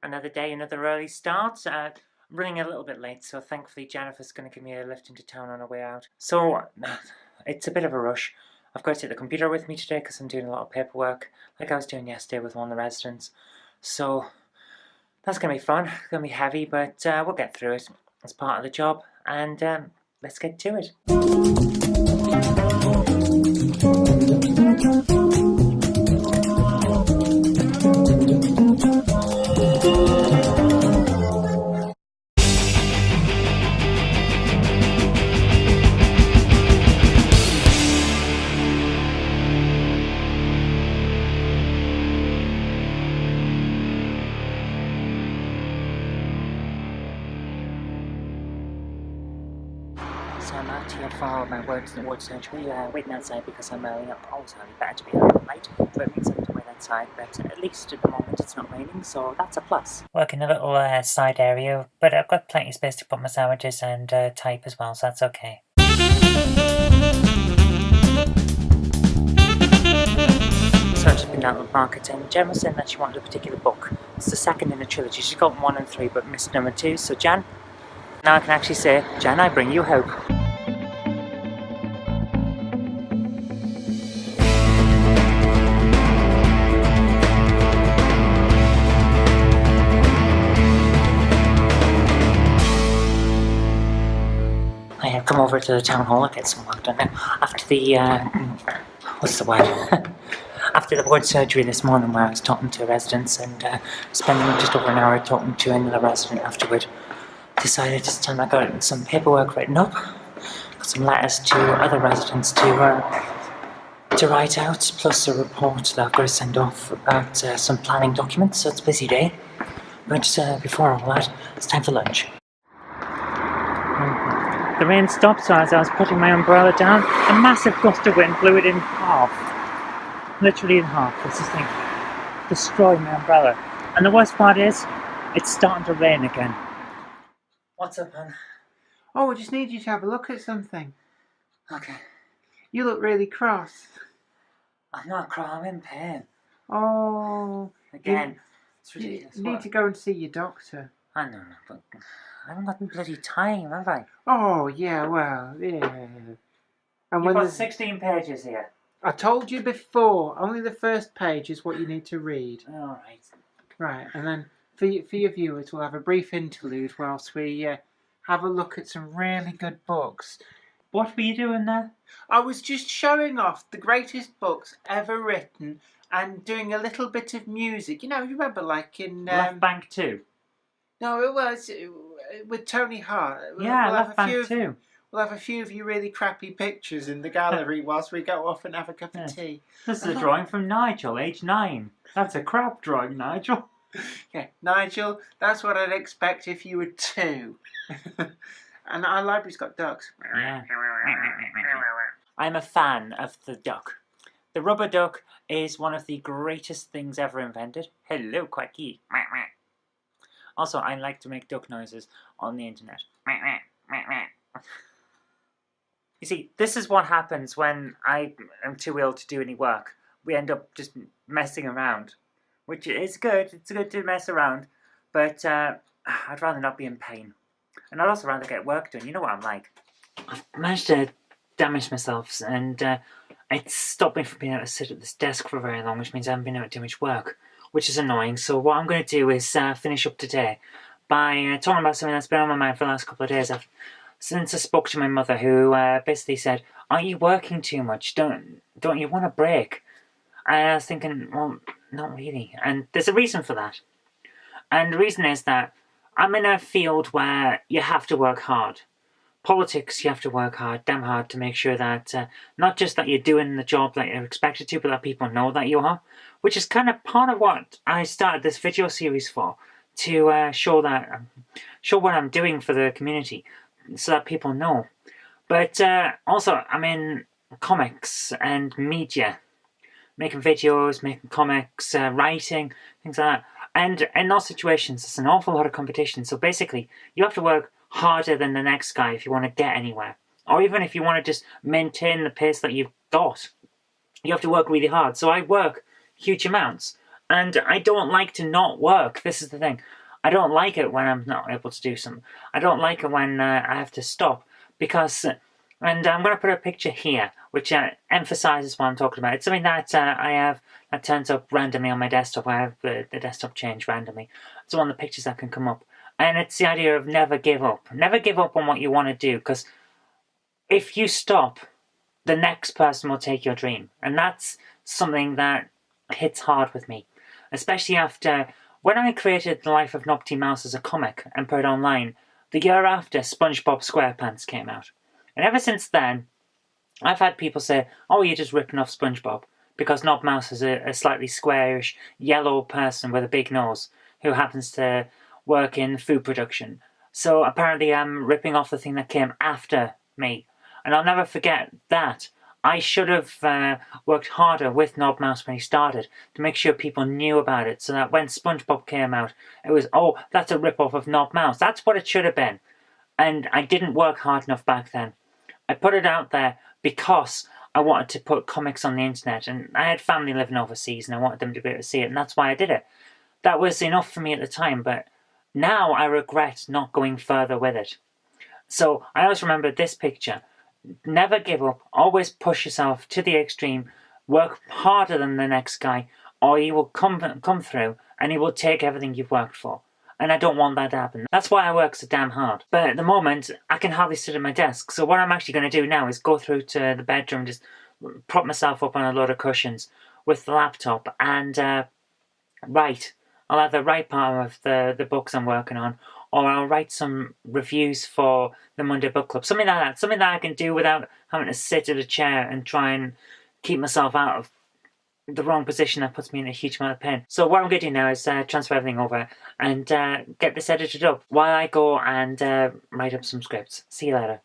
Another day, another early start. I'm running a little bit late, so thankfully Jennifer's going to give me a lift into town on her way out. So, it's a bit of a rush. I've got to take the computer with me today because I'm doing a lot of paperwork, like I was doing yesterday with one of the residents. So, that's going to be fun. It's going to be heavy, but we'll get through it. It's part of the job, and let's get to it. So I'm out here for my word surgery, waiting outside because I'm early. I'm always early, better to be early than late, so it means I have to wait outside, but at least at the moment it's not raining, so that's a plus. Work in a little side area, but I've got plenty of space to put my sandwiches and type as well, so that's okay. So I've just been down to the market, and Jen was saying that she wanted a particular book. It's the second in a trilogy. She's got 1 and 3, but missed number 2, so Jan, now I can actually say, Jan, I bring you hope. I have come over to the town hall and get some work done now. After the, what's the word? After the word surgery this morning where I was talking to residents and spending just over an hour talking to another resident afterward, decided it's time I got some paperwork written up, got some letters to other residents to write out, plus a report that I've got to send off about some planning documents, so it's a busy day. But before all that, it's time for lunch. The rain stopped, so as I was putting my umbrella down, a massive gust of wind blew it in half. Literally in half. It's just like destroying my umbrella. And the worst part is, it's starting to rain again. What's up, hon? Oh, I just need you to have a look at something. Okay. You look really cross. I'm not crying, I'm in pain. Oh. Again. It's ridiculous. You need to go and see your doctor. I know, but I haven't got the bloody time, have I? Oh, yeah, well, yeah. And You've got 16 pages here. I told you before, only the first page is what you need to read. Alright. Right, and then for your viewers, we'll have a brief interlude whilst we have a look at some really good books. What were you doing there? I was just showing off the greatest books ever written and doing a little bit of music. You know, you remember like in... Left Bank 2? No, it was with Tony Hart. Yeah, Left Bank 2. We'll have a few of your really crappy pictures in the gallery whilst we go off and have a cup of tea. This is a drawing from Nigel, age 9. That's a crap drawing, Nigel. Yeah, Nigel, that's what I'd expect if you were 2. And our library's got ducks. Yeah. I'm a fan of the duck. The rubber duck is one of the greatest things ever invented. Hello, Quacky. Also, I like to make duck noises on the internet. You see, this is what happens when I am too ill to do any work. We end up just messing around, which is good. It's good to mess around, but I'd rather not be in pain. And I'd also rather get work done. You know what I'm like. I've managed to damage myself, and it's stopped me from being able to sit at this desk for very long, which means I haven't been able to do much work, which is annoying. So what I'm going to do is finish up today by talking about something that's been on my mind for the last couple of days. Since I spoke to my mother, who basically said, "Aren't you working too much? Don't you want a break?" And I was thinking, well, not really. And there's a reason for that. And the reason is that I'm in a field where you have to work hard. Politics, you have to work hard, damn hard, to make sure that not just that you're doing the job that you're expected to, but that people know that you are. Which is kind of part of what I started this video series for, to show what I'm doing for the community, so that people know. But also, I'm in comics and media, making videos, making comics, writing, things like that. And in those situations, there's an awful lot of competition. So basically, you have to work harder than the next guy if you want to get anywhere. Or even if you want to just maintain the pace that you've got. You have to work really hard. So I work huge amounts. And I don't like to not work. This is the thing. I don't like it when I'm not able to do something. I don't like it when I have to stop because... and I'm going to put a picture here, which emphasises what I'm talking about. It's something that I have that turns up randomly on my desktop. I have the desktop change randomly. It's one of the pictures that can come up. And it's the idea of never give up. Never give up on what you want to do, because if you stop, the next person will take your dream. And that's something that hits hard with me. Especially after, when I created The Life of Nobty Mouse as a comic and put it online, the year after SpongeBob SquarePants came out. And ever since then, I've had people say, oh, you're just ripping off SpongeBob, because Knob Mouse is a slightly squarish, yellow person with a big nose who happens to work in food production. So apparently I'm ripping off the thing that came after me. And I'll never forget that. I should have worked harder with Knob Mouse when he started to make sure people knew about it, so that when SpongeBob came out, it was, oh, that's a rip-off of Knob Mouse. That's what it should have been. And I didn't work hard enough back then. I put it out there because I wanted to put comics on the internet, and I had family living overseas and I wanted them to be able to see it, and that's why I did it. That was enough for me at the time, but now I regret not going further with it. So I always remember this picture. Never give up, always push yourself to the extreme, work harder than the next guy, or he will come through and he will take everything you've worked for. And I don't want that to happen. That's why I work so damn hard. But at the moment, I can hardly sit at my desk. So what I'm actually going to do now is go through to the bedroom, just prop myself up on a load of cushions with the laptop and write. I'll either write part of the books I'm working on, or I'll write some reviews for the Monday Book Club. Something like that. Something that I can do without having to sit at a chair and try and keep myself out of the wrong position that puts me in a huge amount of pain. So what I'm going to do now is transfer everything over and get this edited up while I go and write up some scripts. See you later.